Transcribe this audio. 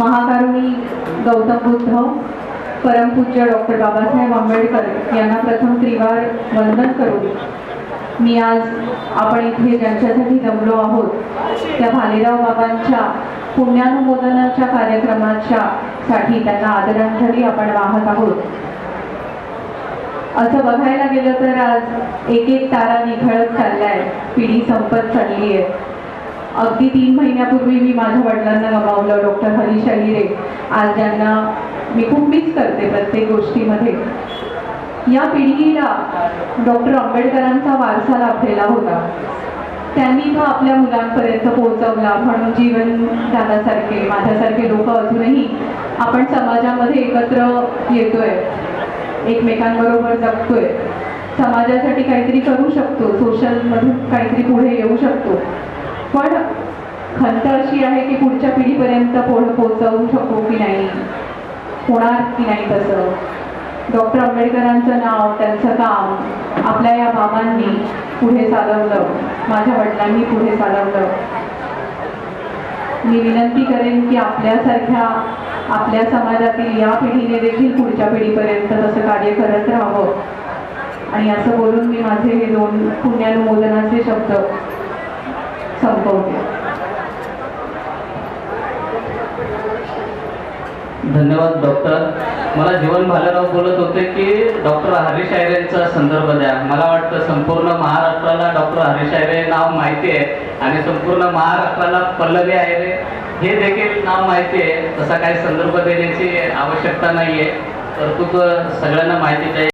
महाकारुणी गौतम बुद्ध, परमपूज्य डॉक्टर बाबासाहेब आंबेडकर यांना प्रथम त्रिवार वंदन करून मी आज आपण इथे ज्यांच्यासाठी जमलो आहोत त्या भालेराव बाबांच्या पुण्यानुमोदनाच्या कार्यक्रमाच्या साठी त्यांना आदरांजली आपण वाहत आहोत। असं बघायला गेलं तर आज एक एक तारा निखळत चाललाय, पिढी संपत चालली आहे। अगदी 3 महिन्यापूर्वी मी माझ्या वडिलांना गमावलं, डॉक्टर हरीश अहिरे, आज ज्यांना मी खूप मिस करते प्रत्येक गोष्टीमध्ये। या पिढीला डॉक्टर आंबेडकरांचा वारसा लाभलेला होता, त्यांनी तो आपल्या मुलांपर्यंत पोहोचवला, म्हणून जीवन दादासारखे माझ्यासारखे लोक अजूनही आपण समाजामध्ये एकत्र येतोय, एकमेकांबरोबर जगतोय, समाजासाठी काहीतरी करू शकतो, सोशलमधून काहीतरी पुढे येऊ शकतो। पण खंत अशी आहे की पुढच्या पिढीपर्यंत पोहोचवू शकू की नाही, होणार की नाही तसं। डॉक्टर आंबेडकरांचं नाव, त्यांचं काम आपल्या या बाबांनी पुढे चालवलं, माझ्या वडिलांनी पुढे चालवलं। मी विनंती करेन की आपल्यासारख्या आपल्या समाजातील या पिढीने देखील पुढच्या पिढीपर्यंत तसं कार्य करत राहावं। आणि असं बोलून मी माझे हे 2 पुण्यानुमोदनाचे शब्द संपवते। धन्यवाद डॉक्टर। मला जीवन भालेराव बोलत होते की डॉक्टर हरीश अहिरेंचा संदर्भ द्या। मला वाटतं संपूर्ण महाराष्ट्राला डॉक्टर हरीश अहिरे नाव माहिती आहे आणि संपूर्ण महाराष्ट्राला पल्लवी अहिरे हे देखील नाव माहिती आहे। तसा काही संदर्भ देण्याची आवश्यकता नाही आहे, परंतु सगळ्यांना माहितीच आहे।